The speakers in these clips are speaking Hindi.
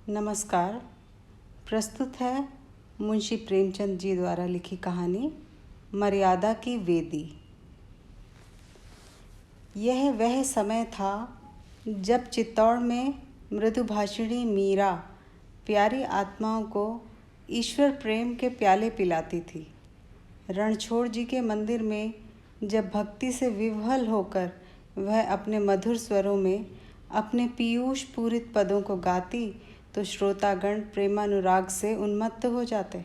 नमस्कार। प्रस्तुत है मुंशी प्रेमचंद जी द्वारा लिखी कहानी मर्यादा की वेदी। यह वह समय था जब चित्तौड़ में मृदुभाषिणी मीरा प्यारी आत्माओं को ईश्वर प्रेम के प्याले पिलाती थी। रणछोड़ जी के मंदिर में जब भक्ति से विह्वल होकर वह अपने मधुर स्वरों में अपने पीयूष पूरित पदों को गाती तो श्रोतागण प्रेमानुराग से उन्मत्त हो जाते।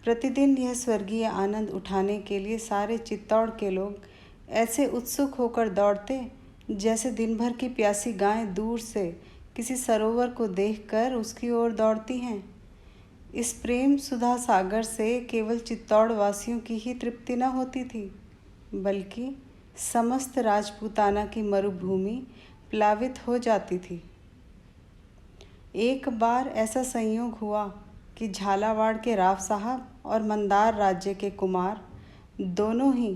प्रतिदिन यह स्वर्गीय आनंद उठाने के लिए सारे चित्तौड़ के लोग ऐसे उत्सुक होकर दौड़ते जैसे दिन भर की प्यासी गायें दूर से किसी सरोवर को देखकर उसकी ओर दौड़ती हैं। इस प्रेम सुधा सागर से केवल चित्तौड़ वासियों की ही तृप्ति न होती थी, बल्कि समस्त राजपूताना की मरुभूमि प्लावित हो जाती थी। एक बार ऐसा संयोग हुआ कि झालावाड़ के राव साहब और मंदार राज्य के कुमार दोनों ही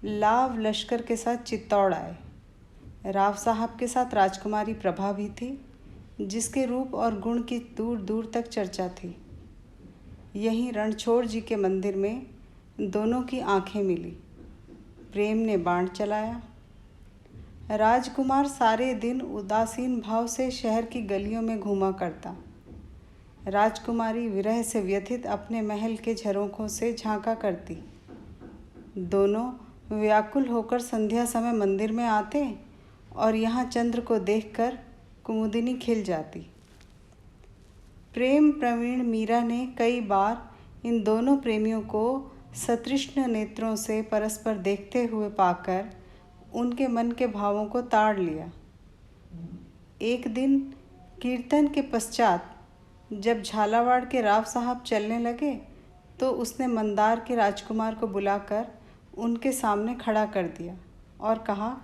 लाव लश्कर के साथ चित्तौड़ आए। राव साहब के साथ राजकुमारी प्रभा भी थी, जिसके रूप और गुण की दूर दूर तक चर्चा थी। यहीं रणछोड़ जी के मंदिर में दोनों की आंखें मिली। प्रेम ने बाण चलाया। राजकुमार सारे दिन उदासीन भाव से शहर की गलियों में घूमा करता। राजकुमारी विरह से व्यथित अपने महल के झरोखों से झांका करती। दोनों व्याकुल होकर संध्या समय मंदिर में आते और यहाँ चंद्र को देखकर कुमुदिनी खिल जाती। प्रेम प्रवीण मीरा ने कई बार इन दोनों प्रेमियों को सतृष्ण नेत्रों से परस्पर देखते हुए पाकर उनके मन के भावों को ताड़ लिया। एक दिन कीर्तन के पश्चात जब झालावाड़ के राव साहब चलने लगे तो उसने मंदार के राजकुमार को बुलाकर उनके सामने खड़ा कर दिया और कहा,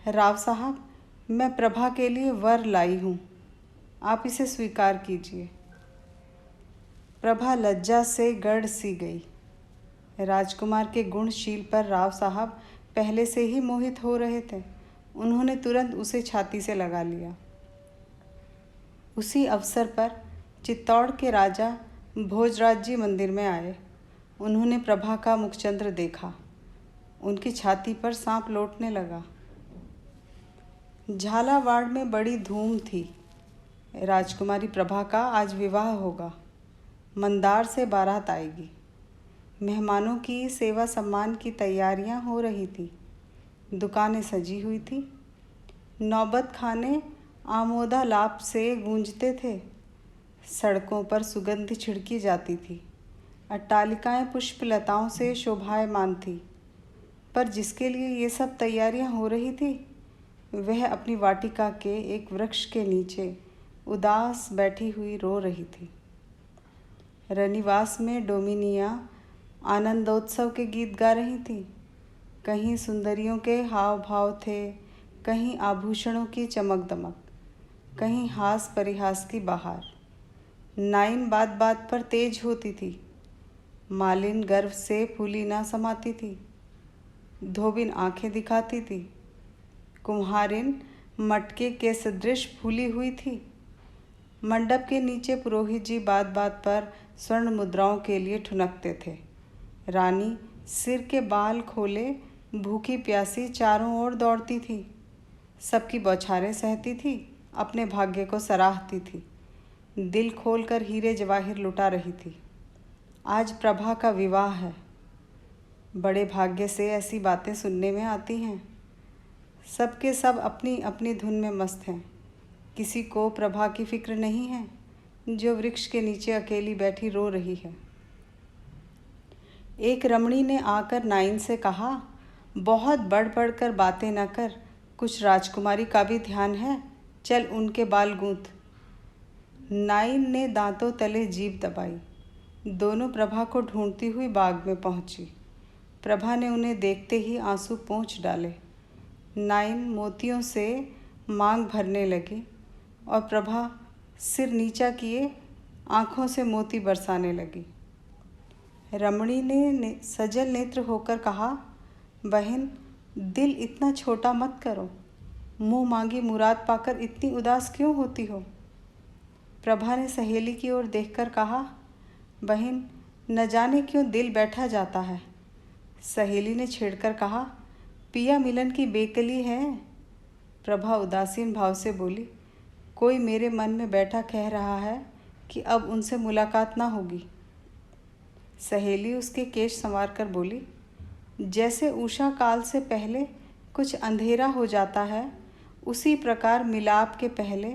राव साहब, मैं प्रभा के लिए वर लाई हूँ, आप इसे स्वीकार कीजिए। प्रभा लज्जा से गड़ सी गई। राजकुमार के गुणशील पर राव साहब पहले से ही मोहित हो रहे थे। उन्होंने तुरंत उसे छाती से लगा लिया। उसी अवसर पर चित्तौड़ के राजा भोजराज जी मंदिर में आए। उन्होंने प्रभा का मुखचंद्र देखा। उनकी छाती पर सांप लौटने लगा। झालावाड़ में बड़ी धूम थी। राजकुमारी प्रभा का आज विवाह होगा। मंदार से बारात आएगी। मेहमानों की सेवा सम्मान की तैयारियां हो रही थी। दुकानें सजी हुई थी। नौबत खाने आमोदालाप से गूंजते थे। सड़कों पर सुगंध छिड़की जाती थी। अट्टालिकाएं पुष्पलताओं से शोभायमान थी। पर जिसके लिए ये सब तैयारियां हो रही थी, वह अपनी वाटिका के एक वृक्ष के नीचे उदास बैठी हुई रो रही थी। रनिवास में डोमिनिया आनंदोत्सव के गीत गा रही थी। कहीं सुंदरियों के हाव भाव थे, कहीं आभूषणों की चमक दमक, कहीं हास परिहास की बहार। नाइन बात बात पर तेज होती थी। मालिन गर्व से फूली ना समाती थी। धोबिन आंखें दिखाती थी। कुम्हारिन मटके के सदृश फूली हुई थी। मंडप के नीचे पुरोहित जी बात बात पर स्वर्ण मुद्राओं के लिए ठुनकते थे। रानी सिर के बाल खोले भूखी प्यासी चारों ओर दौड़ती थी। सबकी बौछारें सहती थी, अपने भाग्य को सराहती थी। दिल खोलकर हीरे जवाहिर लुटा रही थी। आज प्रभा का विवाह है। बड़े भाग्य से ऐसी बातें सुनने में आती हैं। सबके सब अपनी अपनी धुन में मस्त हैं। किसी को प्रभा की फिक्र नहीं है, जो वृक्ष के नीचे अकेली बैठी रो रही है। एक रमणी ने आकर नाइन से कहा, बहुत बढ़ बढ़ कर बातें न कर, कुछ राजकुमारी का भी ध्यान है, चल उनके बाल गूंथ। नाइन ने दांतों तले जीभ दबाई। दोनों प्रभा को ढूंढती हुई बाग में पहुंची। प्रभा ने उन्हें देखते ही आंसू पोंछ डाले। नाइन मोतियों से मांग भरने लगी और प्रभा सिर नीचा किए आँखों से मोती बरसाने लगी। रमणी ने सजल नेत्र होकर कहा, बहन, दिल इतना छोटा मत करो। मुँह मांगी मुराद पाकर इतनी उदास क्यों होती हो? प्रभा ने सहेली की ओर देखकर कहा, बहन, न जाने क्यों दिल बैठा जाता है। सहेली ने छेड़कर कहा, पिया मिलन की बेकली है। प्रभा उदासीन भाव से बोली, कोई मेरे मन में बैठा कह रहा है कि अब उनसे मुलाकात ना होगी। सहेली उसके केश संवार कर बोली, जैसे उषा काल से पहले कुछ अंधेरा हो जाता है, उसी प्रकार मिलाप के पहले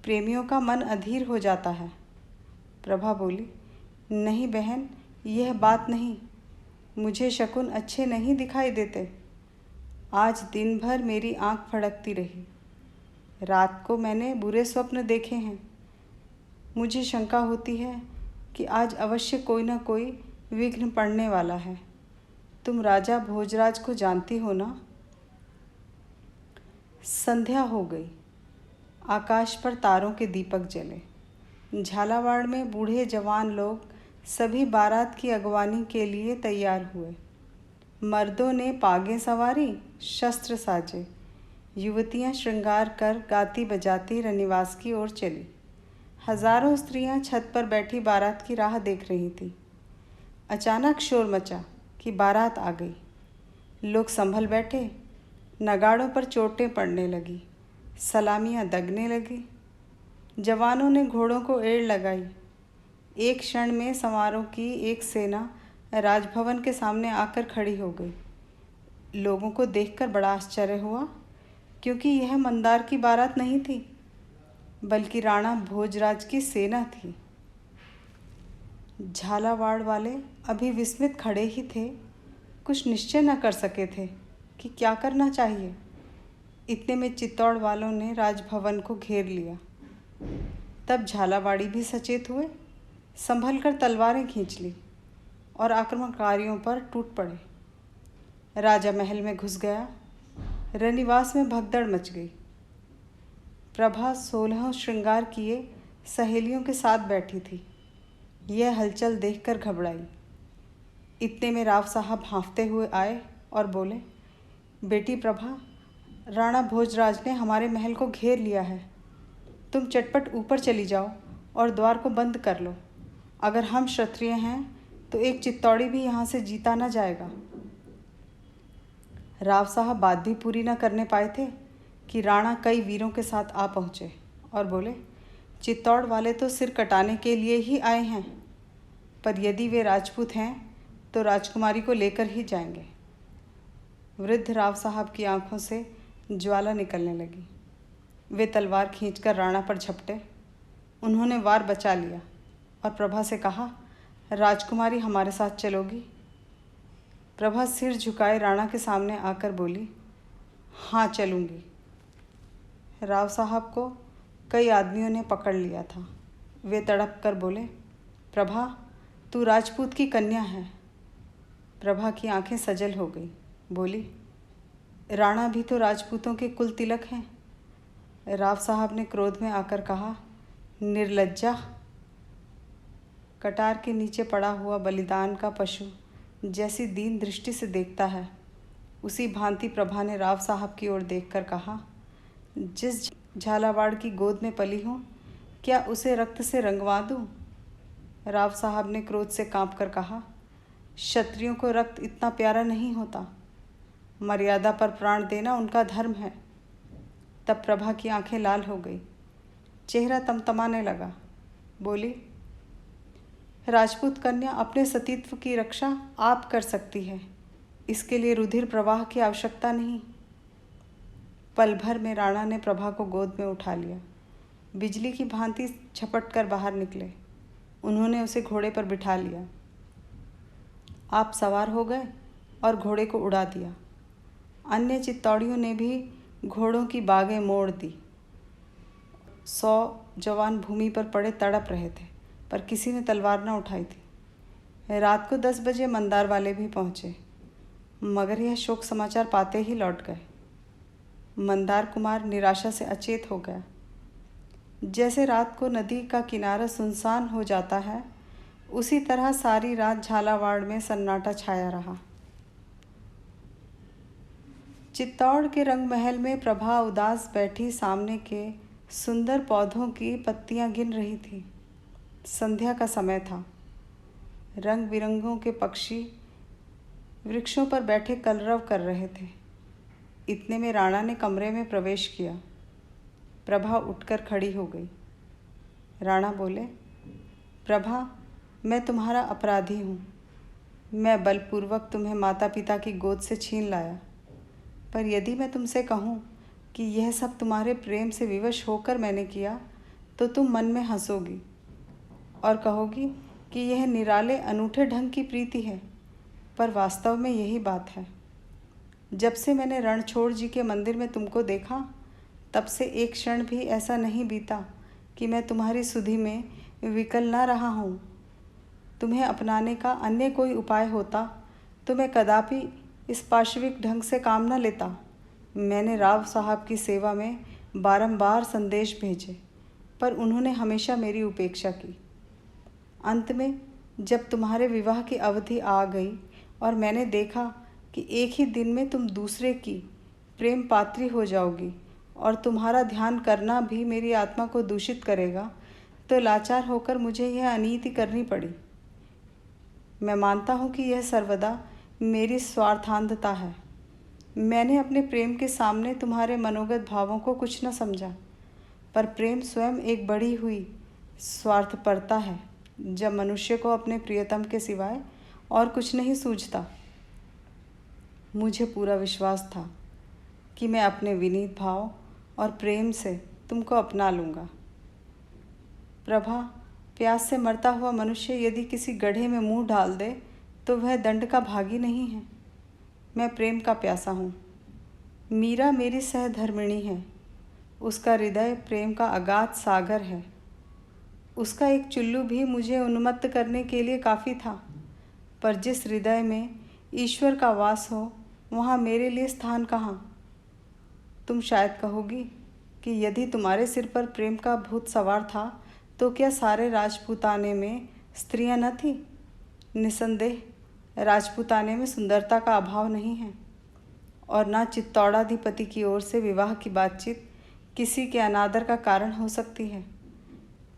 प्रेमियों का मन अधीर हो जाता है। प्रभा बोली, नहीं बहन, यह बात नहीं। मुझे शकुन अच्छे नहीं दिखाई देते। आज दिन भर मेरी आंख फड़कती रही। रात को मैंने बुरे स्वप्न देखे हैं। मुझे शंका होती है कि आज अवश्य कोई न कोई विघ्न पड़ने वाला है। तुम राजा भोजराज को जानती हो ना? संध्या हो गई। आकाश पर तारों के दीपक जले। झालावाड़ में बूढ़े जवान लोग सभी बारात की अगवानी के लिए तैयार हुए। मर्दों ने पागें सवारी, शस्त्र साजे। युवतियां श्रृंगार कर गाती बजाती रनिवास की ओर चली। हजारों स्त्रियां छत पर बैठी बारात की राह देख रही थीं। अचानक शोर मचा कि बारात आ गई। लोग संभल बैठे। नगाड़ों पर चोटें पड़ने लगी, सलामियां दगने लगी। जवानों ने घोड़ों को एड़ लगाई। एक क्षण में समारोह की एक सेना राजभवन के सामने आकर खड़ी हो गई। लोगों को देखकर बड़ा आश्चर्य हुआ, क्योंकि यह मंदार की बारात नहीं थी, बल्कि राणा भोजराज की सेना थी। झालावाड़ वाले अभी विस्मित खड़े ही थे, कुछ निश्चय न कर सके थे कि क्या करना चाहिए। इतने में चित्तौड़ वालों ने राजभवन को घेर लिया। तब झालावाड़ी भी सचेत हुए, संभल कर तलवारें खींच ली और आक्रमणकारियों पर टूट पड़े। राजा महल में घुस गया। रनिवास में भगदड़ मच गई। प्रभा 16 श्रृंगार किए सहेलियों के साथ बैठी थी। यह हलचल देखकर घबराई। इतने में राव साहब हाँफते हुए आए और बोले, बेटी प्रभा, राणा भोजराज ने हमारे महल को घेर लिया है। तुम चटपट ऊपर चली जाओ और द्वार को बंद कर लो। अगर हम क्षत्रिय हैं तो एक चित्तौड़ी भी यहाँ से जीता न जाएगा। राव साहब बात भी पूरी न करने पाए थे कि राणा कई वीरों के साथ आ पहुँचे और बोले, चित्तौड़ वाले तो सिर कटाने के लिए ही आए हैं, पर यदि वे राजपूत हैं तो राजकुमारी को लेकर ही जाएंगे। वृद्ध राव साहब की आंखों से ज्वाला निकलने लगी। वे तलवार खींचकर राणा पर झपटे। उन्होंने वार बचा लिया और प्रभा से कहा, राजकुमारी हमारे साथ चलोगी? प्रभा सिर झुकाए राणा के सामने आकर बोली, हाँ चलूँगी। राव साहब को कई आदमियों ने पकड़ लिया था। वे तड़प कर बोले, प्रभा, तू राजपूत की कन्या है। प्रभा की आंखें सजल हो गई। बोली, राणा भी तो राजपूतों के कुल तिलक हैं। राव साहब ने क्रोध में आकर कहा, निर्लज्जा। कटार के नीचे पड़ा हुआ बलिदान का पशु जैसी दीन दृष्टि से देखता है, उसी भांति प्रभा ने राव साहब की ओर देखकर कहा, जिस झालावाड़ की गोद में पली हूँ, क्या उसे रक्त से रंगवा दूँ? राव साहब ने क्रोध से कांपकर कहा, क्षत्रियों को रक्त इतना प्यारा नहीं होता। मर्यादा पर प्राण देना उनका धर्म है। तब प्रभा की आंखें लाल हो गई, चेहरा तमतमाने लगा। बोली, राजपूत कन्या अपने सतीत्व की रक्षा आप कर सकती है, इसके लिए रुधिर प्रवाह की आवश्यकता नहीं। पल भर में राणा ने प्रभा को गोद में उठा लिया। बिजली की भांति झपट कर बाहर निकले। उन्होंने उसे घोड़े पर बिठा लिया। आप सवार हो गए और घोड़े को उड़ा दिया। अन्य चित्तौड़ियों ने भी घोड़ों की बागें मोड़ दी। 100 जवान भूमि पर पड़े तड़प रहे थे, पर किसी ने तलवार न उठाई थी। रात को 10 बजे मंदार वाले भी पहुँचे, मगर यह शोक समाचार पाते ही लौट गए। मंदार कुमार निराशा से अचेत हो गया। जैसे रात को नदी का किनारा सुनसान हो जाता है, उसी तरह सारी रात झालावाड़ में सन्नाटा छाया रहा। चित्तौड़ के रंग महल में प्रभा उदास बैठी सामने के सुंदर पौधों की पत्तियां गिन रही थी। संध्या का समय था। रंग बिरंगों के पक्षी वृक्षों पर बैठे कलरव कर रहे थे। इतने में राणा ने कमरे में प्रवेश किया। प्रभा उठकर खड़ी हो गई। राणा बोले, प्रभा, मैं तुम्हारा अपराधी हूँ। मैं बलपूर्वक तुम्हें माता पिता की गोद से छीन लाया। पर यदि मैं तुमसे कहूँ कि यह सब तुम्हारे प्रेम से विवश होकर मैंने किया, तो तुम मन में हंसोगी और कहोगी कि यह निराले अनूठे ढंग की प्रीति है। पर वास्तव में यही बात है। जब से मैंने रणछोड़ जी के मंदिर में तुमको देखा, तब से एक क्षण भी ऐसा नहीं बीता कि मैं तुम्हारी सुधि में विकल ना रहा हूँ। तुम्हें अपनाने का अन्य कोई उपाय होता तो मैं कदापि इस पाशविक ढंग से काम न लेता। मैंने राव साहब की सेवा में बारंबार संदेश भेजे, पर उन्होंने हमेशा मेरी उपेक्षा की। अंत में जब तुम्हारे विवाह की अवधि आ गई और मैंने देखा कि एक ही दिन में तुम दूसरे की प्रेम पात्री हो जाओगी और तुम्हारा ध्यान करना भी मेरी आत्मा को दूषित करेगा, तो लाचार होकर मुझे यह अनीति करनी पड़ी। मैं मानता हूँ कि यह सर्वदा मेरी स्वार्थांधता है। मैंने अपने प्रेम के सामने तुम्हारे मनोगत भावों को कुछ न समझा, पर प्रेम स्वयं एक बढ़ी हुई स्वार्थपरता है, जब मनुष्य को अपने प्रियतम के सिवाय और कुछ नहीं सूझता। मुझे पूरा विश्वास था कि मैं अपने विनीत भाव और प्रेम से तुमको अपना लूँगा। प्रभा, प्यास से मरता हुआ मनुष्य यदि किसी गड्ढे में मुंह डाल दे तो वह दंड का भागी नहीं है। मैं प्रेम का प्यासा हूँ। मीरा मेरी सहधर्मिणी है। उसका हृदय प्रेम का अगाध सागर है। उसका एक चुल्लू भी मुझे उन्मत्त करने के लिए काफ़ी था। पर जिस हृदय में ईश्वर का वास हो, वहाँ मेरे लिए स्थान कहाँ। तुम शायद कहोगी कि यदि तुम्हारे सिर पर प्रेम का भूत सवार था तो क्या सारे राजपूताने में स्त्रियां न थीं? निसंदेह राजपूताने में सुंदरता का अभाव नहीं है, और न चित्तौड़ाधिपति की ओर से विवाह की बातचीत किसी के अनादर का कारण हो सकती है।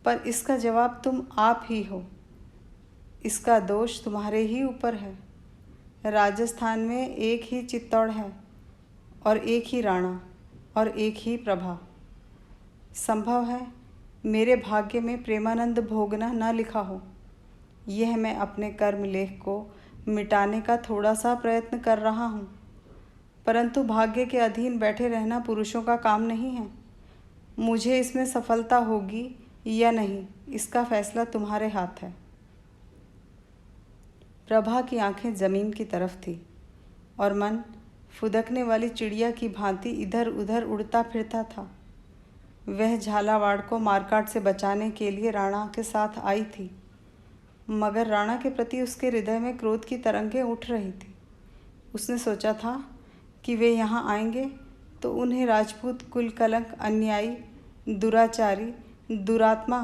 पर इसका जवाब तुम आप ही हो। इसका दोष तुम्हारे ही ऊपर है। राजस्थान में एक ही चित्तौड़ है और एक ही राणा और एक ही प्रभा। संभव है मेरे भाग्य में प्रेमानंद भोगना न लिखा हो। यह मैं अपने कर्म लेख को मिटाने का थोड़ा सा प्रयत्न कर रहा हूँ, परंतु भाग्य के अधीन बैठे रहना पुरुषों का काम नहीं है। मुझे इसमें सफलता होगी या नहीं, इसका फैसला तुम्हारे हाथ है। प्रभा की आंखें जमीन की तरफ थी और मन फुदकने वाली चिड़िया की भांति इधर उधर उड़ता फिरता था। वह झालावाड़ को मारकाट से बचाने के लिए राणा के साथ आई थी, मगर राणा के प्रति उसके हृदय में क्रोध की तरंगें उठ रही थी। उसने सोचा था कि वे यहाँ आएंगे तो उन्हें राजपूत कुल कलंक, अन्यायी, दुराचारी, दुरात्मा,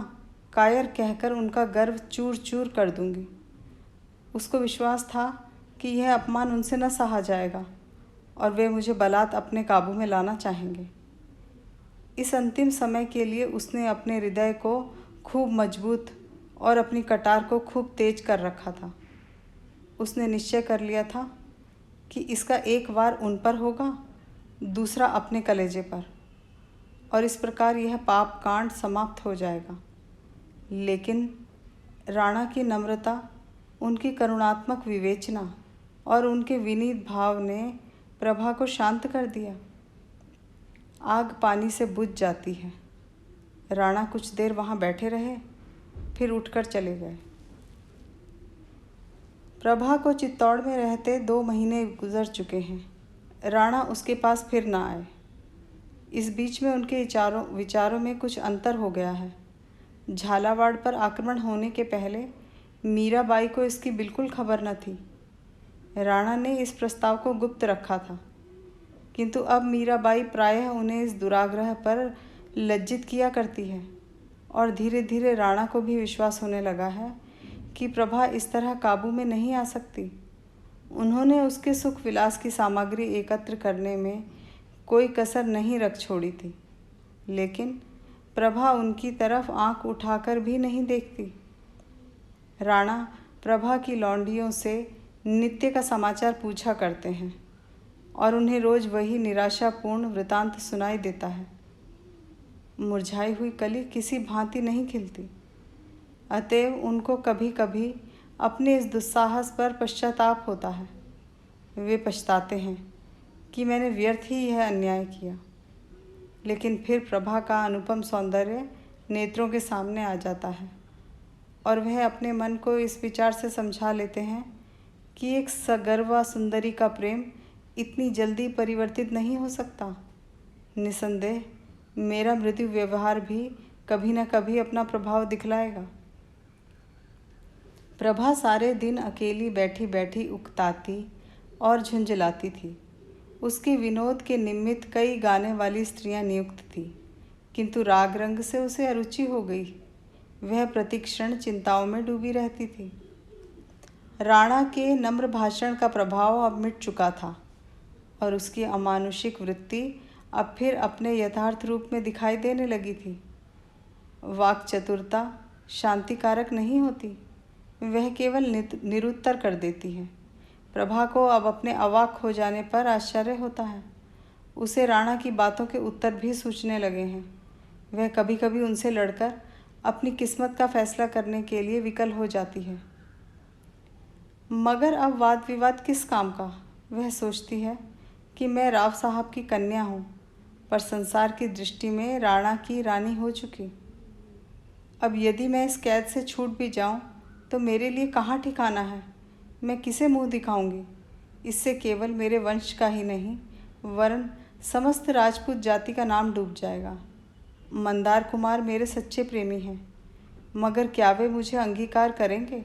कायर कहकर उनका गर्व चूर चूर कर दूंगी। उसको विश्वास था कि यह अपमान उनसे न सहा जाएगा और वे मुझे बलात् अपने काबू में लाना चाहेंगे। इस अंतिम समय के लिए उसने अपने हृदय को खूब मजबूत और अपनी कटार को खूब तेज कर रखा था। उसने निश्चय कर लिया था कि इसका एक वार उन पर होगा, दूसरा अपने कलेजे पर, और इस प्रकार यह पाप कांड समाप्त हो जाएगा। लेकिन राणा की नम्रता, उनकी करुणात्मक विवेचना और उनके विनीत भाव ने प्रभा को शांत कर दिया। आग पानी से बुझ जाती है। राणा कुछ देर वहाँ बैठे रहे, फिर उठकर चले गए। प्रभा को चित्तौड़ में रहते 2 महीने गुजर चुके हैं। राणा उसके पास फिर ना आए। इस बीच में उनके विचारों में कुछ अंतर हो गया है। झालावाड़ पर आक्रमण होने के पहले मीराबाई को इसकी बिल्कुल खबर न थी। राणा ने इस प्रस्ताव को गुप्त रखा था, किंतु अब मीराबाई प्रायः उन्हें इस दुराग्रह पर लज्जित किया करती है, और धीरे धीरे राणा को भी विश्वास होने लगा है कि प्रभा इस तरह काबू में नहीं आ सकती। उन्होंने उसके सुख विलास की सामग्री एकत्र करने में कोई कसर नहीं रख छोड़ी थी, लेकिन प्रभा उनकी तरफ आंख उठाकर भी नहीं देखती। राणा प्रभा की लौंडियों से नित्य का समाचार पूछा करते हैं और उन्हें रोज वही निराशापूर्ण वृतांत सुनाई देता है। मुरझाई हुई कली किसी भांति नहीं खिलती, अतएव उनको कभी कभी अपने इस दुस्साहस पर पश्चाताप होता है। वे पछताते हैं कि मैंने व्यर्थ ही यह अन्याय किया। लेकिन फिर प्रभा का अनुपम सौंदर्य नेत्रों के सामने आ जाता है और वह अपने मन को इस विचार से समझा लेते हैं कि एक सगर्वा सुंदरी का प्रेम इतनी जल्दी परिवर्तित नहीं हो सकता। निसंदेह मेरा मृदु व्यवहार भी कभी न कभी अपना प्रभाव दिखलाएगा। प्रभा सारे दिन अकेली बैठी बैठी उकताती और झुंझलाती थी। उसके विनोद के निमित्त कई गाने वाली स्त्रियां नियुक्त थी, किंतु राग रंग से उसे अरुचि हो गई। वह प्रतिक्षण चिंताओं में डूबी रहती थी। राणा के नम्र भाषण का प्रभाव अब मिट चुका था और उसकी अमानुषिक वृत्ति अब फिर अपने यथार्थ रूप में दिखाई देने लगी थी। वाक् चतुरता शांतिकारक नहीं होती, वह केवल निरुत्तर कर देती है। प्रभा को अब अपने अवाक हो जाने पर आश्चर्य होता है। उसे राणा की बातों के उत्तर भी सूझने लगे हैं। वह कभी कभी उनसे लड़कर अपनी किस्मत का फैसला करने के लिए विकल हो जाती है। मगर अब वाद विवाद किस काम का? वह सोचती है कि मैं राव साहब की कन्या हूँ, पर संसार की दृष्टि में राणा की रानी हो चुकी। अब यदि मैं इस कैद से छूट भी जाऊँ तो मेरे लिए कहाँ ठिकाना है? मैं किसे मुँह दिखाऊंगी? इससे केवल मेरे वंश का ही नहीं वरन समस्त राजपूत जाति का नाम डूब जाएगा। मंदार कुमार मेरे सच्चे प्रेमी हैं, मगर क्या वे मुझे अंगीकार करेंगे?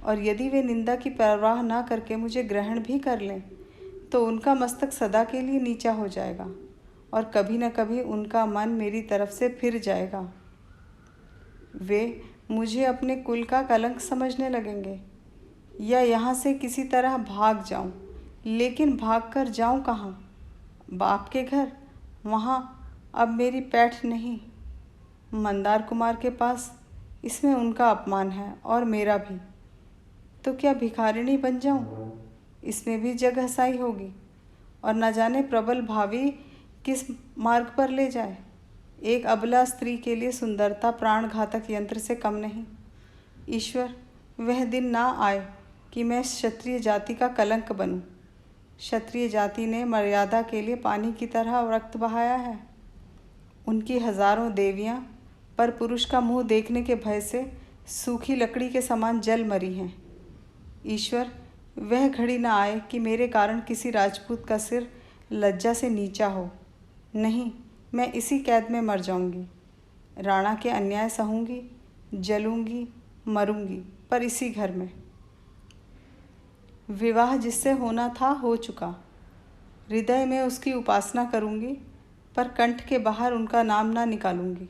और यदि वे निंदा की परवाह ना करके मुझे ग्रहण भी कर लें तो उनका मस्तक सदा के लिए नीचा हो जाएगा और कभी न कभी उनका मन मेरी तरफ से फिर जाएगा। वे मुझे अपने कुल का कलंक समझने लगेंगे। या यहाँ से किसी तरह भाग जाऊँ, लेकिन भाग कर जाऊँ कहाँ? बाप के घर? वहाँ अब मेरी पैठ नहीं। मंदार कुमार के पास? इसमें उनका अपमान है और मेरा भी। तो क्या भिखारिणी बन जाऊँ? इसमें भी जग हंसाई होगी और न जाने प्रबल भावी किस मार्ग पर ले जाए। एक अबला स्त्री के लिए सुंदरता प्राणघातक यंत्र से कम नहीं। ईश्वर, वह दिन ना आए कि मैं क्षत्रिय जाति का कलंक बनूं। क्षत्रिय जाति ने मर्यादा के लिए पानी की तरह रक्त बहाया है। उनकी हजारों देवियां पर पुरुष का मुंह देखने के भय से सूखी लकड़ी के समान जल मरी हैं। ईश्वर, वह घड़ी न आए कि मेरे कारण किसी राजपूत का सिर लज्जा से नीचा हो। नहीं, मैं इसी कैद में मर जाऊंगी। राणा के अन्याय सहूंगी, जलूंगी, मरूंगी, पर इसी घर में। विवाह जिससे होना था हो चुका। हृदय में उसकी उपासना करूंगी, पर कंठ के बाहर उनका नाम ना निकालूंगी।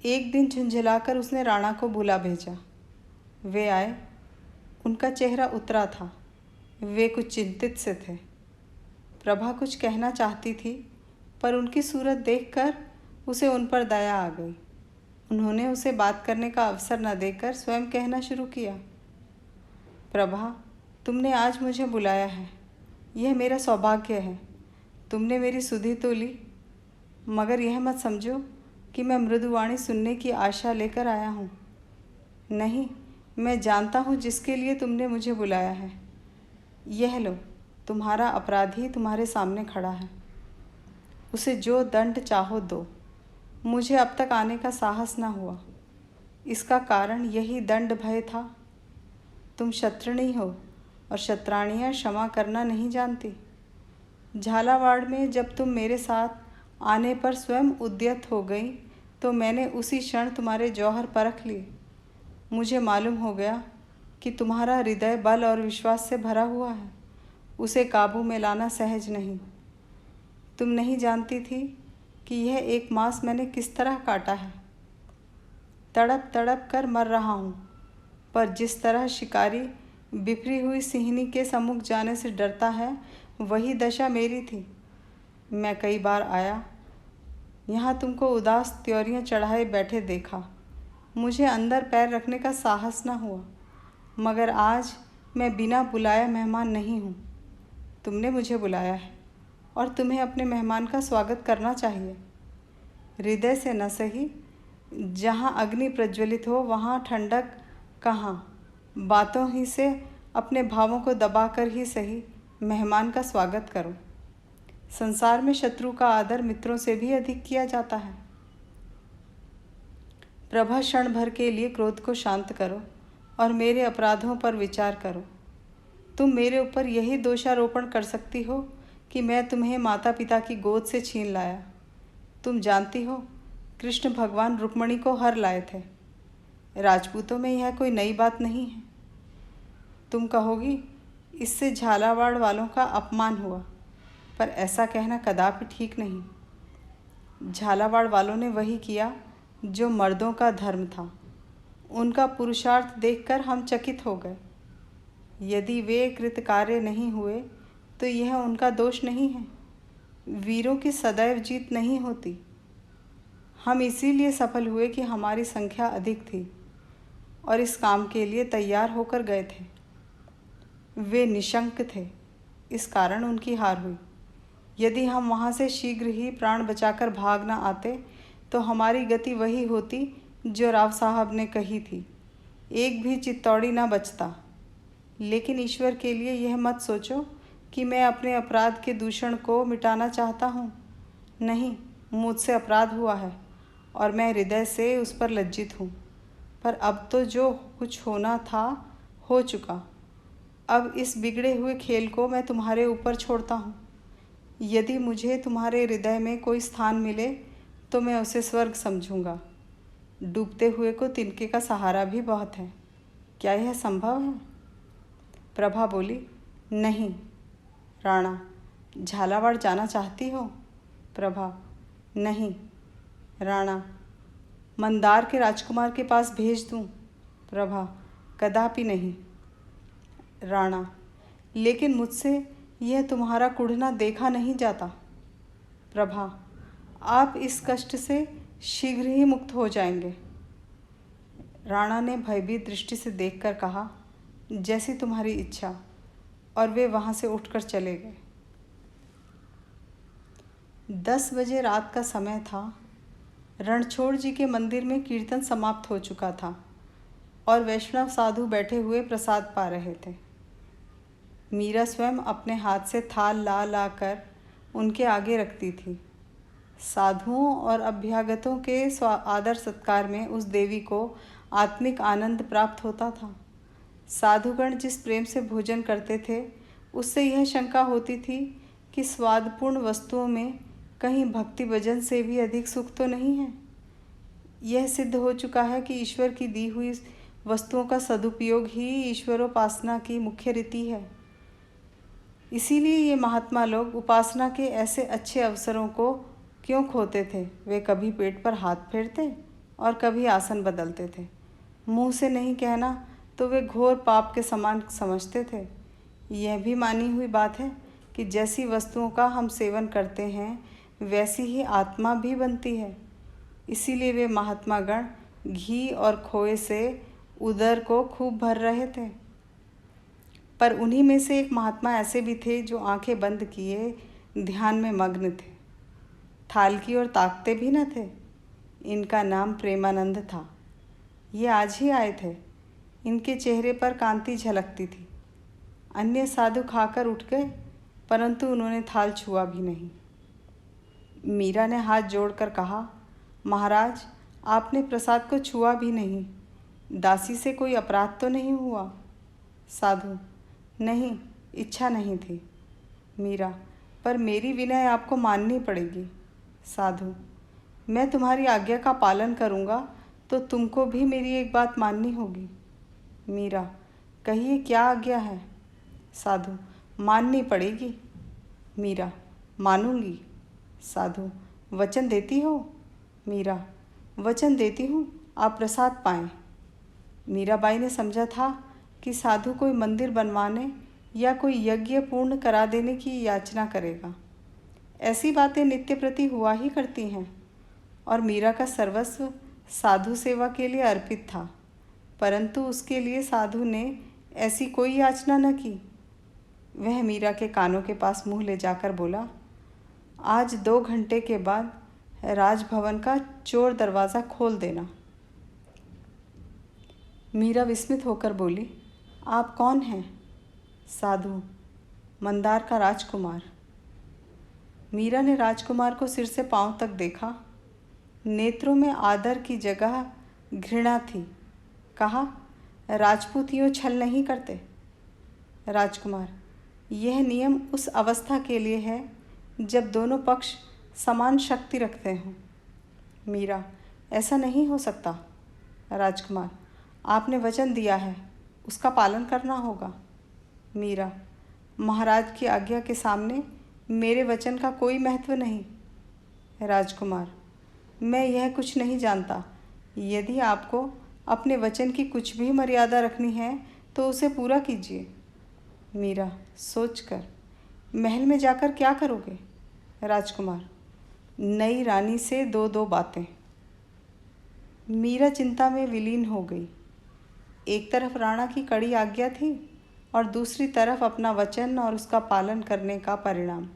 एक दिन झुंझलाकर उसने राणा को बुला भेजा। वे आए। उनका चेहरा उतरा था। वे कुछ चिंतित से थे। प्रभा कुछ कहना चाहती थी, पर उनकी सूरत देखकर उसे उन पर दया आ गई। उन्होंने उसे बात करने का अवसर न देकर स्वयं कहना शुरू किया। प्रभा, तुमने आज मुझे बुलाया है, यह मेरा सौभाग्य है। तुमने मेरी सुधि तो ली, मगर यह मत समझो कि मैं मृदुवाणी सुनने की आशा लेकर आया हूँ। नहीं, मैं जानता हूँ जिसके लिए तुमने मुझे बुलाया है। यह लो, तुम्हारा अपराधी तुम्हारे सामने खड़ा है। उसे जो दंड चाहो दो। मुझे अब तक आने का साहस न हुआ। इसका कारण यही दंड भय था। तुम क्षत्रिणी हो और क्षत्राणियाँ क्षमा करना नहीं जानती। झालावाड़ में जब तुम मेरे साथ आने पर स्वयं उद्यत हो गई तो मैंने उसी क्षण तुम्हारे जौहर परख लिए। मुझे मालूम हो गया कि तुम्हारा हृदय बल और विश्वास से भरा हुआ है। उसे काबू में लाना सहज नहीं। तुम नहीं जानती थी कि यह 1 मास मैंने किस तरह काटा है। तड़प तड़प कर मर रहा हूँ, पर जिस तरह शिकारी बिफरी हुई सिंहनी के सम्मुख जाने से डरता है, वही दशा मेरी थी। मैं कई बार आया, यहाँ तुमको उदास त्योरियाँ चढ़ाए बैठे देखा। मुझे अंदर पैर रखने का साहस न हुआ, मगर आज मैं बिना बुलाया मेहमान नहीं हूँ। तुमने मुझे बुलाया है और तुम्हें अपने मेहमान का स्वागत करना चाहिए। हृदय से न सही, जहाँ अग्नि प्रज्वलित हो वहाँ ठंडक कहाँ। बातों ही से अपने भावों को दबाकर ही सही मेहमान का स्वागत करो। संसार में शत्रु का आदर मित्रों से भी अधिक किया जाता है। प्रभा क्षण भर के लिए क्रोध को शांत करो और मेरे अपराधों पर विचार करो। तुम मेरे ऊपर यही दोषारोपण कर सकती हो कि मैं तुम्हें माता पिता की गोद से छीन लाया। तुम जानती हो कृष्ण भगवान रुक्मिणी को हर लाए थे। राजपूतों में यह कोई नई बात नहीं है। तुम कहोगी इससे झालावाड़ वालों का अपमान हुआ, पर ऐसा कहना कदापि ठीक नहीं। झालावाड़ वालों ने वही किया जो मर्दों का धर्म था। उनका पुरुषार्थ देखकर हम चकित हो गए। यदि वे कृतकार्य नहीं हुए तो यह उनका दोष नहीं है। वीरों की सदैव जीत नहीं होती। हम इसीलिए सफल हुए कि हमारी संख्या अधिक थी और इस काम के लिए तैयार होकर गए थे। वे निशंक थे, इस कारण उनकी हार हुई। यदि हम वहाँ से शीघ्र ही प्राण बचाकर भाग न आते तो हमारी गति वही होती जो राव साहब ने कही थी, एक भी चित्तौड़ी न बचता। लेकिन ईश्वर के लिए यह मत सोचो कि मैं अपने अपराध के दूषण को मिटाना चाहता हूँ। नहीं, मुझसे अपराध हुआ है और मैं हृदय से उस पर लज्जित हूँ। पर अब तो जो कुछ होना था हो चुका। अब इस बिगड़े हुए खेल को मैं तुम्हारे ऊपर छोड़ता हूँ। यदि मुझे तुम्हारे हृदय में कोई स्थान मिले तो मैं उसे स्वर्ग समझूंगा। डूबते हुए को तिनके का सहारा भी बहुत है। क्या यह संभव है? प्रभा बोली, नहीं। राणा, झालावाड़ जाना चाहती हो? प्रभा, नहीं। राणा, मंदार के राजकुमार के पास भेज दूं? प्रभा, कदापि नहीं। राणा, लेकिन मुझसे यह तुम्हारा कुढ़ना देखा नहीं जाता। प्रभा, आप इस कष्ट से शीघ्र ही मुक्त हो जाएंगे। राणा ने भयभीत दृष्टि से देखकर कहा, जैसी तुम्हारी इच्छा, और वे वहाँ से उठकर चले गए। 10 बजे रात का समय था। रणछोड़ जी के मंदिर में कीर्तन समाप्त हो चुका था और वैष्णव साधु बैठे हुए प्रसाद पा रहे थे। मीरा स्वयं अपने हाथ से थाल ला ला कर उनके आगे रखती थी। साधुओं और अभ्यागतों के आदर सत्कार में उस देवी को आत्मिक आनंद प्राप्त होता था। साधुगण जिस प्रेम से भोजन करते थे, उससे यह शंका होती थी कि स्वादपूर्ण वस्तुओं में कहीं भक्ति भजन से भी अधिक सुख तो नहीं है। यह सिद्ध हो चुका है कि ईश्वर की दी हुई वस्तुओं का सदुपयोग ही ईश्वरोपासना की मुख्य रीति है। इसीलिए ये महात्मा लोग उपासना के ऐसे अच्छे अवसरों को क्यों खोते थे। वे कभी पेट पर हाथ फेरते और कभी आसन बदलते थे। मुंह से नहीं कहना तो वे घोर पाप के समान समझते थे। यह भी मानी हुई बात है कि जैसी वस्तुओं का हम सेवन करते हैं वैसी ही आत्मा भी बनती है। इसीलिए वे महात्मागण घी और खोए से उदर को खूब भर रहे थे। पर उन्हीं में से एक महात्मा ऐसे भी थे जो आंखें बंद किए ध्यान में मग्न थे, थाल की ओर ताकते भी न थे। इनका नाम प्रेमानंद था। ये आज ही आए थे। इनके चेहरे पर कांति झलकती थी। अन्य साधु खाकर उठ गए, परंतु उन्होंने थाल छुआ भी नहीं। मीरा ने हाथ जोड़कर कहा, महाराज, आपने प्रसाद को छुआ भी नहीं। दासी से कोई अपराध तो नहीं हुआ? साधु, नहीं, इच्छा नहीं थी। मीरा, पर मेरी विनय आपको माननी पड़ेगी। साधु, मैं तुम्हारी आज्ञा का पालन करूँगा तो तुमको भी मेरी एक बात माननी होगी। मीरा, कहिए क्या आज्ञा है? साधु, माननी पड़ेगी। मीरा, मानूंगी। साधु, वचन देती हो? मीरा, वचन देती हूँ, आप प्रसाद पाएं। मीराबाई ने समझा था कि साधु कोई मंदिर बनवाने या कोई यज्ञ पूर्ण करा देने की याचना करेगा। ऐसी बातें नित्य प्रति हुआ ही करती हैं। और मीरा का सर्वस्व साधु सेवा के लिए अर्पित था, परंतु उसके लिए साधु ने ऐसी कोई याचना न की। वह मीरा के कानों के पास मुंह ले जाकर बोला, आज 2 घंटे के बाद राजभवन का चोर दरवाज़ा खोल देना। मीरा विस्मित होकर बोली, आप कौन हैं? साधु, मंदार का राजकुमार। मीरा ने राजकुमार को सिर से पांव तक देखा। नेत्रों में आदर की जगह घृणा थी। कहा, राजपूत यूँ छल नहीं करते। राजकुमार, यह नियम उस अवस्था के लिए है जब दोनों पक्ष समान शक्ति रखते हों। मीरा, ऐसा नहीं हो सकता। राजकुमार, आपने वचन दिया है, उसका पालन करना होगा। मीरा, महाराज की आज्ञा के सामने मेरे वचन का कोई महत्व नहीं। राजकुमार, मैं यह कुछ नहीं जानता। यदि आपको अपने वचन की कुछ भी मर्यादा रखनी है तो उसे पूरा कीजिए। मीरा, सोचकर, महल में जाकर क्या करोगे? राजकुमार, नई रानी से 2-2 बातें। मीरा चिंता में विलीन हो गई। एक तरफ राणा की कड़ी आज्ञा थी और दूसरी तरफ अपना वचन और उसका पालन करने का परिणाम।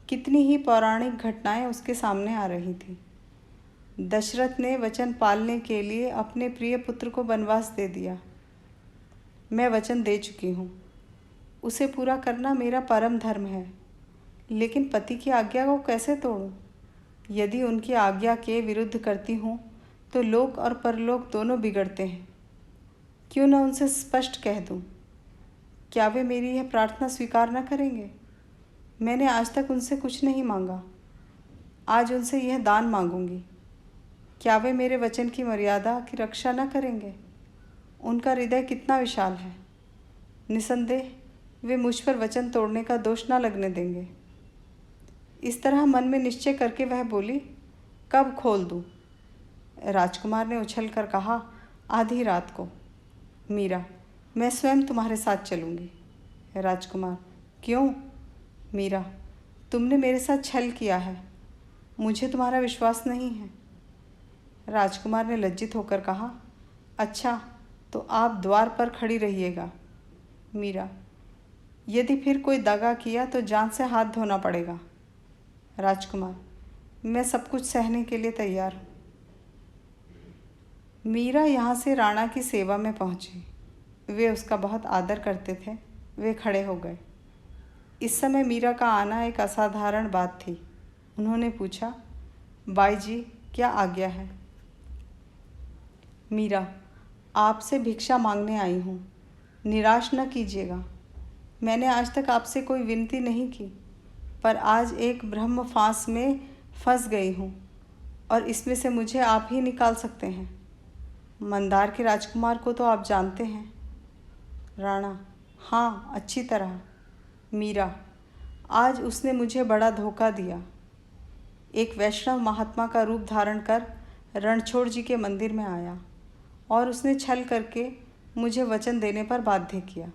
कितनी ही पौराणिक घटनाएं उसके सामने आ रही थीं। दशरथ ने वचन पालने के लिए अपने प्रिय पुत्र को वनवास दे दिया। मैं वचन दे चुकी हूँ, उसे पूरा करना मेरा परम धर्म है, लेकिन पति की आज्ञा को कैसे तोड़ूं? यदि उनकी आज्ञा के विरुद्ध करती हूँ तो लोक और परलोक दोनों बिगड़ते हैं। क्यों न उनसे स्पष्ट कह दूँ? क्या वे मेरी यह प्रार्थना स्वीकार न करेंगे? मैंने आज तक उनसे कुछ नहीं मांगा, आज उनसे यह दान मांगूंगी। क्या वे मेरे वचन की मर्यादा की रक्षा न करेंगे? उनका हृदय कितना विशाल है। निसंदेह वे मुझ पर वचन तोड़ने का दोष न लगने देंगे। इस तरह मन में निश्चय करके वह बोली, कब खोल दूँ? राजकुमार ने उछल कर कहा, आधी रात को। मीरा, मैं स्वयं तुम्हारे साथ चलूँगी। राजकुमार, क्यों? मीरा, तुमने मेरे साथ छल किया है, मुझे तुम्हारा विश्वास नहीं है। राजकुमार ने लज्जित होकर कहा, अच्छा तो आप द्वार पर खड़ी रहिएगा। मीरा, यदि फिर कोई दगा किया तो जान से हाथ धोना पड़ेगा। राजकुमार, मैं सब कुछ सहने के लिए तैयार हूँ। मीरा यहाँ से राणा की सेवा में पहुँची। वे उसका बहुत आदर करते थे। वे खड़े हो गए। इस समय मीरा का आना एक असाधारण बात थी। उन्होंने पूछा, बाई जी, क्या आज्ञा है? मीरा, आपसे भिक्षा मांगने आई हूँ, निराश न कीजिएगा। मैंने आज तक आपसे कोई विनती नहीं की, पर आज एक ब्रह्म फांस में फंस गई हूँ और इसमें से मुझे आप ही निकाल सकते हैं। मंदार के राजकुमार को तो आप जानते हैं। राणा, हाँ, अच्छी तरह। मीरा, आज उसने मुझे बड़ा धोखा दिया। एक वैष्णव महात्मा का रूप धारण कर रणछोड़ जी के मंदिर में आया और उसने छल करके मुझे वचन देने पर बाध्य किया।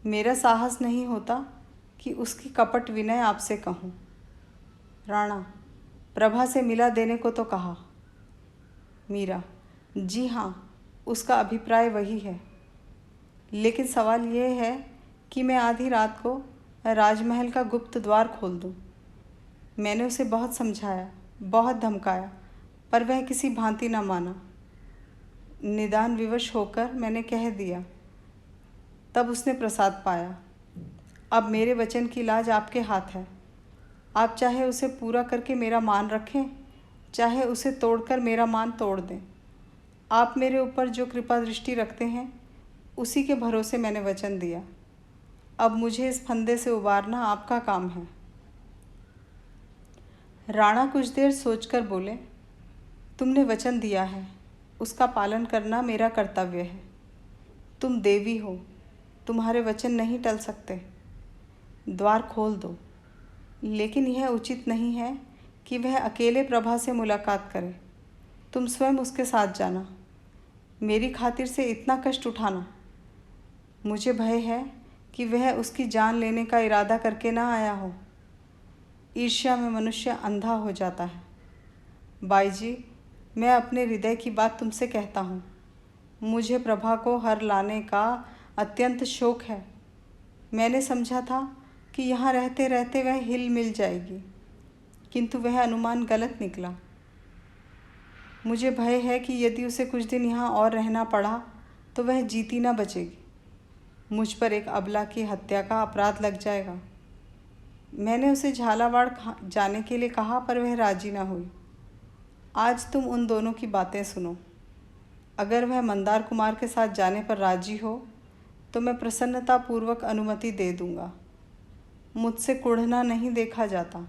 मेरा साहस नहीं होता कि उसकी कपट विनय आपसे कहूँ। राणा, प्रभा से मिला देने को तो कहा। मीरा, जी हाँ, उसका अभिप्राय वही है, लेकिन सवाल यह है कि मैं आधी रात को राजमहल का गुप्त द्वार खोल दूं। मैंने उसे बहुत समझाया, बहुत धमकाया, पर वह किसी भांति न माना। निदान विवश होकर मैंने कह दिया, तब उसने प्रसाद पाया। अब मेरे वचन की लाज आपके हाथ है। आप चाहे उसे पूरा करके मेरा मान रखें, चाहे उसे तोड़कर मेरा मान तोड़ दें। आप मेरे ऊपर जो कृपा दृष्टि रखते हैं, उसी के भरोसे मैंने वचन दिया। अब मुझे इस फंदे से उबारना आपका काम है। राणा कुछ देर सोचकर बोले, तुमने वचन दिया है, उसका पालन करना मेरा कर्तव्य है। तुम देवी हो, तुम्हारे वचन नहीं टल सकते। द्वार खोल दो, लेकिन यह उचित नहीं है कि वह अकेले प्रभा से मुलाकात करे। तुम स्वयं उसके साथ जाना, मेरी खातिर से इतना कष्ट उठाना। मुझे भय है कि वह उसकी जान लेने का इरादा करके ना आया हो। ईर्ष्या में मनुष्य अंधा हो जाता है। बाई जी, मैं अपने हृदय की बात तुमसे कहता हूँ। मुझे प्रभा को हर लाने का अत्यंत शौक है। मैंने समझा था कि यहाँ रहते रहते वह हिल मिल जाएगी, किंतु वह अनुमान गलत निकला। मुझे भय है कि यदि उसे कुछ दिन यहाँ और रहना पड़ा तो वह जीती न बचेगी। मुझ पर एक अबला की हत्या का अपराध लग जाएगा। मैंने उसे झालावाड़ जाने के लिए कहा, पर वह राजी न हुई। आज तुम उन दोनों की बातें सुनो। अगर वह मंदार कुमार के साथ जाने पर राजी हो तो मैं प्रसन्नतापूर्वक अनुमति दे दूंगा। मुझसे कुढ़ना नहीं देखा जाता।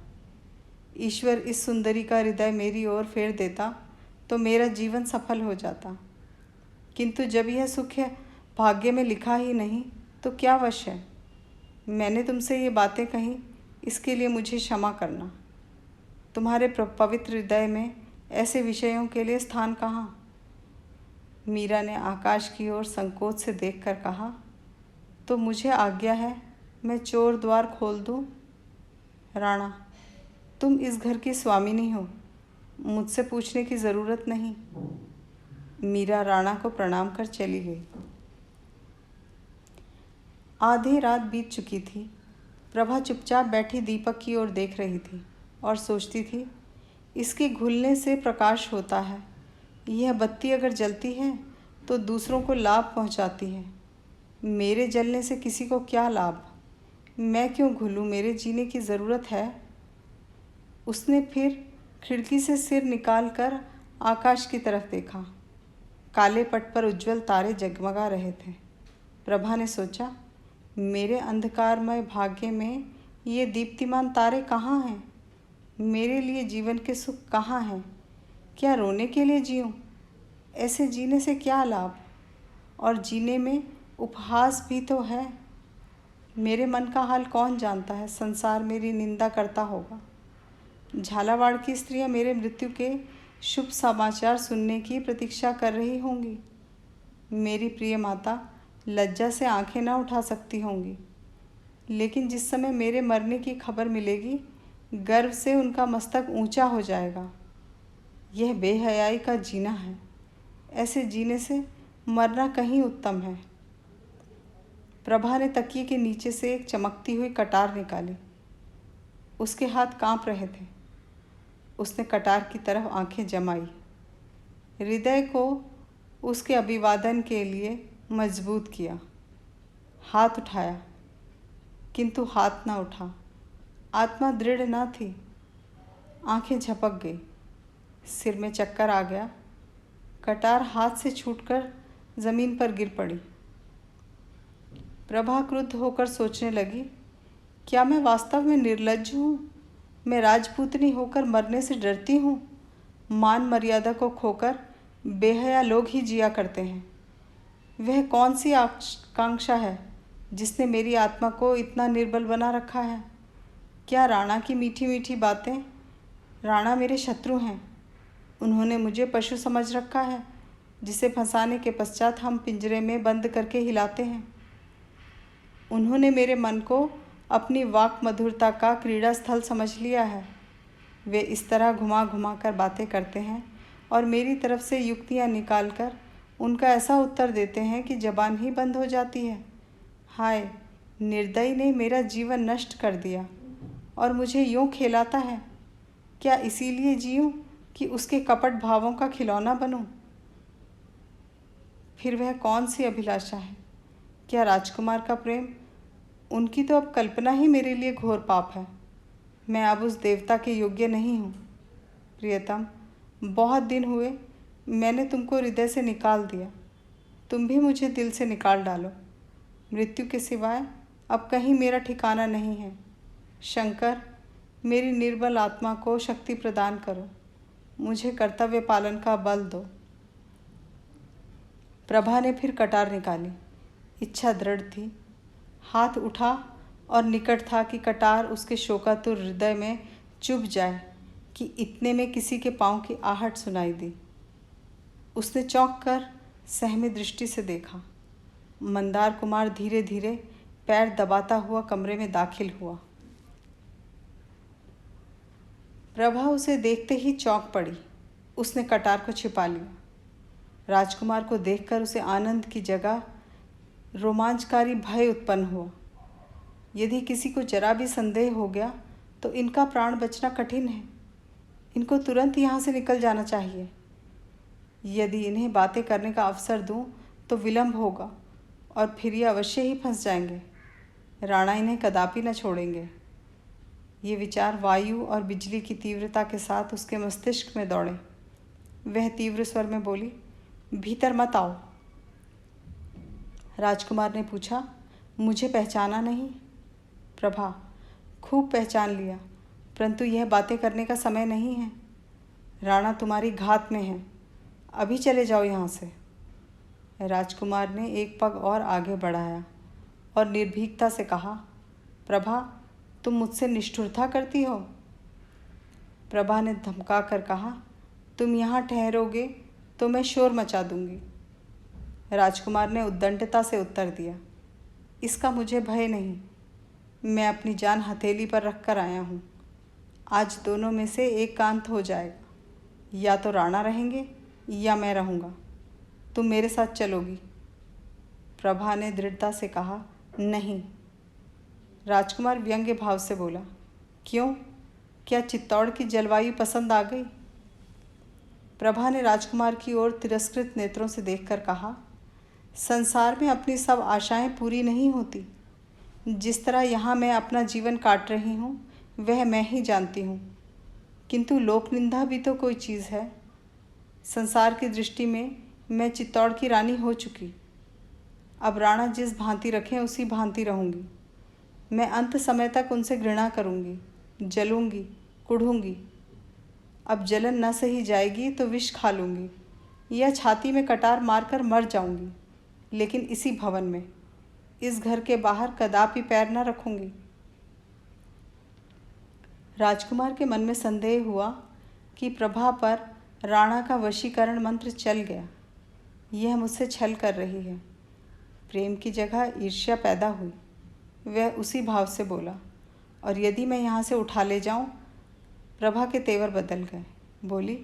ईश्वर इस सुंदरी का हृदय मेरी ओर फेर देता तो मेरा जीवन सफल हो जाता, किंतु जब यह सुख भाग्य में लिखा ही नहीं तो क्या वश है। मैंने तुमसे ये बातें कही, इसके लिए मुझे क्षमा करना। तुम्हारे पवित्र हृदय में ऐसे विषयों के लिए स्थान कहाँ। मीरा ने आकाश की ओर संकोच से देखकर कहा, तो मुझे आज्ञा है मैं चोर द्वार खोल दूँ। राणा, तुम इस घर की स्वामिनी हो, मुझसे पूछने की ज़रूरत नहीं। मीरा राणा को प्रणाम कर चली गई। आधी रात बीत चुकी थी। प्रभा चुपचाप बैठी दीपक की ओर देख रही थी और सोचती थी, इसके घुलने से प्रकाश होता है। यह बत्ती अगर जलती है तो दूसरों को लाभ पहुंचाती है। मेरे जलने से किसी को क्या लाभ। मैं क्यों घुलूं, मेरे जीने की ज़रूरत है। उसने फिर खिड़की से सिर निकालकर आकाश की तरफ देखा। काले पट पर उज्जवल तारे जगमगा रहे थे। प्रभा ने सोचा, मेरे अंधकारमय भाग्य में ये दीप्तिमान तारे कहाँ हैं। मेरे लिए जीवन के सुख कहाँ हैं। क्या रोने के लिए जीऊँ? ऐसे जीने से क्या लाभ। और जीने में उपहास भी तो है। मेरे मन का हाल कौन जानता है। संसार मेरी निंदा करता होगा। झालावाड़ की स्त्रियां मेरे मृत्यु के शुभ समाचार सुनने की प्रतीक्षा कर रही होंगी। मेरी प्रिय माता लज्जा से आंखें न उठा सकती होंगी, लेकिन जिस समय मेरे मरने की खबर मिलेगी, गर्व से उनका मस्तक ऊंचा हो जाएगा। यह बेहयाई का जीना है। ऐसे जीने से मरना कहीं उत्तम है। प्रभा ने तकिए के नीचे से एक चमकती हुई कटार निकाली। उसके हाथ कांप रहे थे। उसने कटार की तरफ आंखें जमाई, हृदय को उसके अभिवादन के लिए मजबूत किया। हाथ उठाया, किंतु हाथ न उठा। आत्मा दृढ़ न थी। आंखें झपक गई। सिर में चक्कर आ गया। कटार हाथ से छूटकर ज़मीन पर गिर पड़ी। प्रभा क्रुद्ध होकर सोचने लगी, क्या मैं वास्तव में निर्लज्ज हूँ। मैं राजपूतनी होकर मरने से डरती हूँ। मान मर्यादा को खोकर बेहया लोग ही जिया करते हैं। वह कौन सी आकांक्षा है जिसने मेरी आत्मा को इतना निर्बल बना रखा है। क्या राणा की मीठी मीठी बातें। राणा मेरे शत्रु हैं। उन्होंने मुझे पशु समझ रखा है, जिसे फंसाने के पश्चात हम पिंजरे में बंद करके हिलाते हैं। उन्होंने मेरे मन को अपनी वाक मधुरता का क्रीड़ा स्थल समझ लिया है। वे इस तरह घुमा घुमा कर बातें करते हैं और मेरी तरफ से युक्तियाँ निकालकर उनका ऐसा उत्तर देते हैं कि ज़बान ही बंद हो जाती है। हाय, निर्दयी ने मेरा जीवन नष्ट कर दिया और मुझे यूँ खेलाता है। क्या इसीलिए जीऊँ कि उसके कपट भावों का खिलौना बनूं? फिर वह कौन सी अभिलाषा है। क्या राजकुमार का प्रेम। उनकी तो अब कल्पना ही मेरे लिए घोर पाप है। मैं अब उस देवता के योग्य नहीं हूँ। प्रियतम, बहुत दिन हुए मैंने तुमको हृदय से निकाल दिया। तुम भी मुझे दिल से निकाल डालो। मृत्यु के सिवाय अब कहीं मेरा ठिकाना नहीं है। शंकर, मेरी निर्बल आत्मा को शक्ति प्रदान करो। मुझे कर्तव्य पालन का बल दो। प्रभा ने फिर कटार निकाली। इच्छा दृढ़ थी। हाथ उठा और निकट था कि कटार उसके शोकातुर हृदय में चुभ जाए कि इतने में किसी के पाँव की आहट सुनाई दी। उसने चौंक कर सहमी दृष्टि से देखा। मंदार कुमार धीरे धीरे पैर दबाता हुआ कमरे में दाखिल हुआ। प्रभा उसे देखते ही चौंक पड़ी। उसने कटार को छिपा लिया। राजकुमार को देखकर उसे आनंद की जगह रोमांचकारी भय उत्पन्न हुआ। यदि किसी को जरा भी संदेह हो गया तो इनका प्राण बचना कठिन है। इनको तुरंत यहाँ से निकल जाना चाहिए। यदि इन्हें बातें करने का अवसर दूँ तो विलंब होगा और फिर ये अवश्य ही फंस जाएंगे। राणा इन्हें कदापि न छोड़ेंगे। ये विचार वायु और बिजली की तीव्रता के साथ उसके मस्तिष्क में दौड़े। वह तीव्र स्वर में बोली, भीतर मत आओ। राजकुमार ने पूछा, मुझे पहचाना नहीं? प्रभा, खूब पहचान लिया, परंतु यह बातें करने का समय नहीं है। राणा तुम्हारी घात में है, अभी चले जाओ यहाँ से। राजकुमार ने एक पग और आगे बढ़ाया और निर्भीकता से कहा, प्रभा, तुम मुझसे निष्ठुरता करती हो? प्रभा ने धमका कर कहा, तुम यहाँ ठहरोगे तो मैं शोर मचा दूंगी। राजकुमार ने उद्दंडता से उत्तर दिया, इसका मुझे भय नहीं। मैं अपनी जान हथेली पर रख कर आया हूँ। आज दोनों में से एक कांत हो जाएगा, या तो राणा रहेंगे या मैं रहूँगा। तुम मेरे साथ चलोगी? प्रभा ने दृढ़ता से कहा, नहीं। राजकुमार व्यंग्य भाव से बोला, क्यों? क्या चित्तौड़ की जलवायु पसंद आ गई? प्रभा ने राजकुमार की ओर तिरस्कृत नेत्रों से देखकर कहा, संसार में अपनी सब आशाएं पूरी नहीं होती। जिस तरह यहाँ मैं अपना जीवन काट रही हूँ वह मैं ही जानती हूँ, किंतु लोक निंदा भी तो कोई चीज़ है। संसार की दृष्टि में मैं चित्तौड़ की रानी हो चुकी। अब राणा जिस भांति रखें उसी भांति रहूँगी। मैं अंत समय तक उनसे घृणा करूँगी, जलूँगी, कुढ़ूँगी। अब जलन न सही जाएगी तो विष खा लूँगी या छाती में कटार मारकर मर जाऊँगी, लेकिन इसी भवन में, इस घर के बाहर कदापि पैर न रखूँगी। राजकुमार के मन में संदेह हुआ कि प्रभा पर राणा का वशीकरण मंत्र चल गया। यह मुझसे छल कर रही है। प्रेम की जगह ईर्ष्या पैदा हुई। वह उसी भाव से बोला, और यदि मैं यहाँ से उठा ले जाऊँ? प्रभा के तेवर बदल गए। बोली,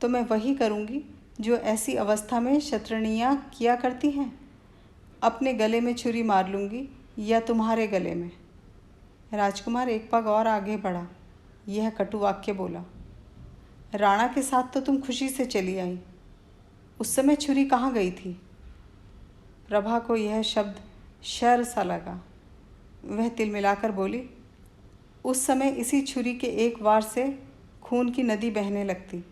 तो मैं वही करूँगी जो ऐसी अवस्था में शतरनियाँ किया करती हैं। अपने गले में छुरी मार लूँगी या तुम्हारे गले में। राजकुमार एक पग और आगे बढ़ा। यह कटु वाक्य बोला, राणा के साथ तो तुम खुशी से चली आई, उस समय छुरी कहाँ गई थी? प्रभा को यह शब्द शर सा लगा। वह तिलमिलाकर बोली, उस समय इसी छुरी के एक वार से खून की नदी बहने लगती।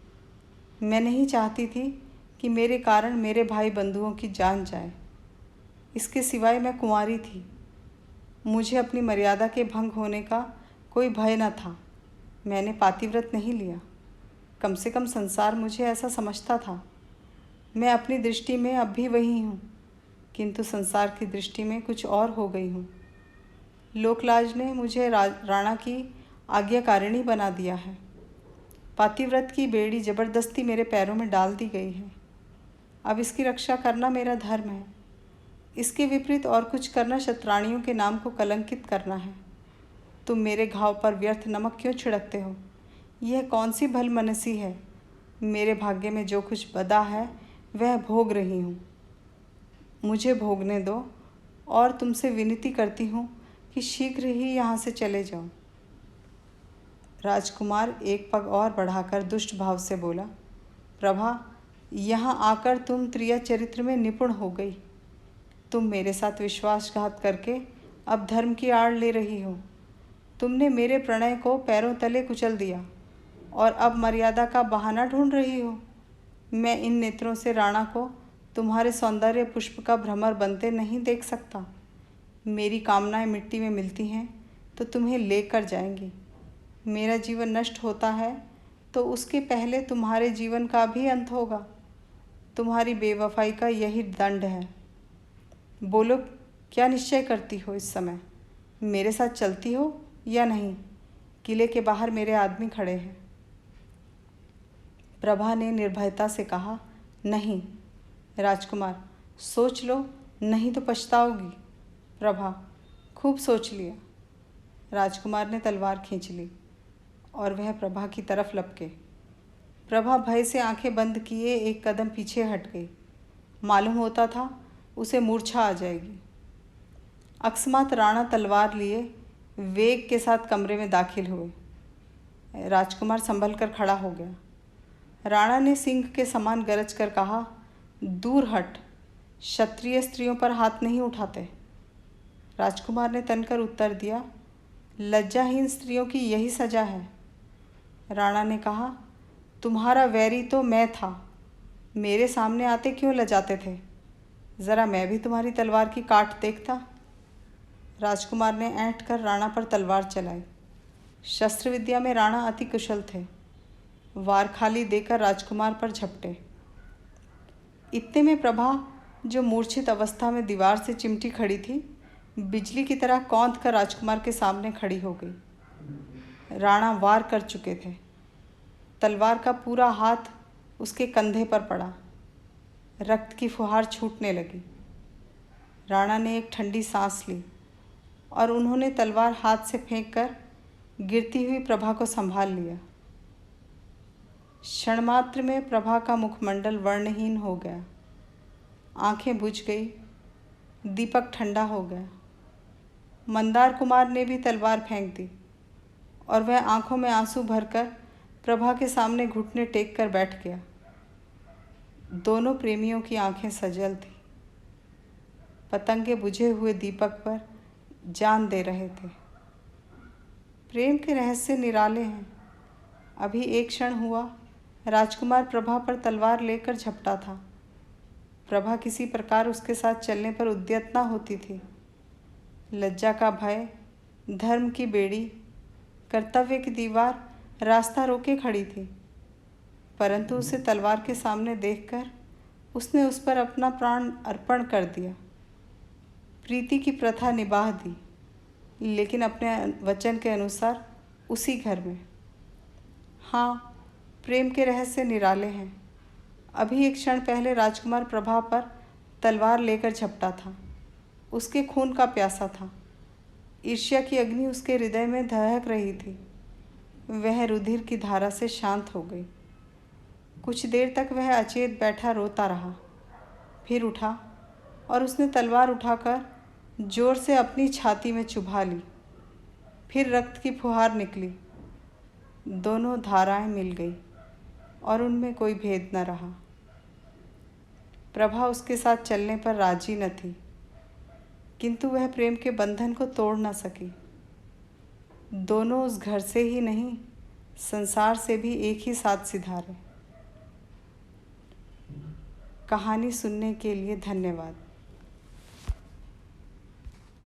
मैं नहीं चाहती थी कि मेरे कारण मेरे भाई बंधुओं की जान जाए। इसके सिवाय मैं कुंवारी थी। मुझे अपनी मर्यादा के भंग होने का कोई भय न था। मैंने पातिव्रत नहीं लिया। कम से कम संसार मुझे ऐसा समझता था। मैं अपनी दृष्टि में अब भी वही हूँ, किंतु संसार की दृष्टि में कुछ और हो गई हूँ। लोकलाज ने मुझे राणा की आज्ञाकारिणी बना दिया है। पातिव्रत की बेड़ी जबरदस्ती मेरे पैरों में डाल दी गई है। अब इसकी रक्षा करना मेरा धर्म है। इसके विपरीत और कुछ करना शतरानियों के नाम को कलंकित करना है। तुम मेरे घाव पर व्यर्थ नमक क्यों छिड़कते हो? यह कौन सी भलमनसी है? मेरे भाग्य में जो कुछ बदा है वह भोग रही हूँ। मुझे भोगने दो और तुमसे विनती करती हूँ कि शीघ्र ही यहाँ से चले जाओ। राजकुमार एक पग और बढ़ाकर दुष्ट भाव से बोला, प्रभा, यहाँ आकर तुम त्रिया चरित्र में निपुण हो गई। तुम मेरे साथ विश्वासघात करके अब धर्म की आड़ ले रही हो। तुमने मेरे प्रणय को पैरों तले कुचल दिया और अब मर्यादा का बहाना ढूंढ रही हो। मैं इन नेत्रों से राणा को तुम्हारे सौंदर्य पुष्प का भ्रमर बनते नहीं देख सकता। मेरी कामनाएं मिट्टी में मिलती हैं तो तुम्हें लेकर जाएंगी। मेरा जीवन नष्ट होता है तो उसके पहले तुम्हारे जीवन का भी अंत होगा। तुम्हारी बेवफाई का यही दंड है। बोलो, क्या निश्चय करती हो इस समय? मेरे साथ चलती हो या नहीं? किले के बाहर मेरे आदमी खड़े हैं। प्रभा ने निर्भयता से कहा, नहीं। राजकुमार, सोच लो, नहीं तो पछताओगी। प्रभा, खूब सोच लिया। राजकुमार ने तलवार खींच ली और वह प्रभा की तरफ लपके। प्रभा भय से आंखें बंद किए एक कदम पीछे हट गई। मालूम होता था उसे मूर्छा आ जाएगी। अकस्मात राणा तलवार लिए वेग के साथ कमरे में दाखिल हुए। राजकुमार संभल कर खड़ा हो गया। राणा ने सिंह के समान गरज कर कहा, दूर हट, क्षत्रिय स्त्रियों पर हाथ नहीं उठाते। राजकुमार ने तनकर उत्तर दिया, लज्जाहीन स्त्रियों की यही सजा है। राणा ने कहा, तुम्हारा वैरी तो मैं था, मेरे सामने आते क्यों लजाते थे? ज़रा मैं भी तुम्हारी तलवार की काट देखता। राजकुमार ने ऐंठ कर राणा पर तलवार चलाई। शस्त्र विद्या में राणा अति कुशल थे। वार खाली देकर राजकुमार पर झपटे। इतने में प्रभा, जो मूर्छित अवस्था में दीवार से चिमटी खड़ी थी, बिजली की तरह कौंध कर राजकुमार के सामने खड़ी हो गई। राणा वार कर चुके थे। तलवार का पूरा हाथ उसके कंधे पर पड़ा। रक्त की फुहार छूटने लगी। राणा ने एक ठंडी सांस ली और उन्होंने तलवार हाथ से फेंक कर गिरती हुई प्रभा को संभाल लिया। क्षणमात्र में प्रभा का मुखमंडल वर्णहीन हो गया। आंखें बुझ गई। दीपक ठंडा हो गया। मंदार कुमार ने भी तलवार फेंक दी और वह आंखों में आंसू भरकर प्रभा के सामने घुटने टेक कर बैठ गया। दोनों प्रेमियों की आंखें सजल थीं। पतंगे बुझे हुए दीपक पर जान दे रहे थे। प्रेम के रहस्य निराले हैं। अभी एक क्षण हुआ, राजकुमार प्रभा पर तलवार लेकर झपटा था। प्रभा किसी प्रकार उसके साथ चलने पर उद्यत न होती थी। लज्जा का भय, धर्म की बेड़ी, कर्तव्य की दीवार रास्ता रोके खड़ी थी, परंतु उसे तलवार के सामने देखकर उसने उस पर अपना प्राण अर्पण कर दिया। प्रीति की प्रथा निभा दी, लेकिन अपने वचन के अनुसार उसी घर में। हाँ, प्रेम के रहस्य निराले हैं। अभी एक क्षण पहले राजकुमार प्रभा पर तलवार लेकर झपटा था। उसके खून का प्यासा था। ईर्ष्या की अग्नि उसके हृदय में दहक रही थी। वह रुधिर की धारा से शांत हो गई। कुछ देर तक वह अचेत बैठा रोता रहा। फिर उठा और उसने तलवार उठाकर जोर से अपनी छाती में चुभा ली। फिर रक्त की फुहार निकली। दोनों धाराएं मिल गई और उनमें कोई भेद न रहा। प्रभा उसके साथ चलने पर राजी न थी, किंतु वह प्रेम के बंधन को तोड़ न सकी। दोनों उस घर से ही नहीं, संसार से भी एक ही साथ सिधारे। कहानी सुनने के लिए धन्यवाद।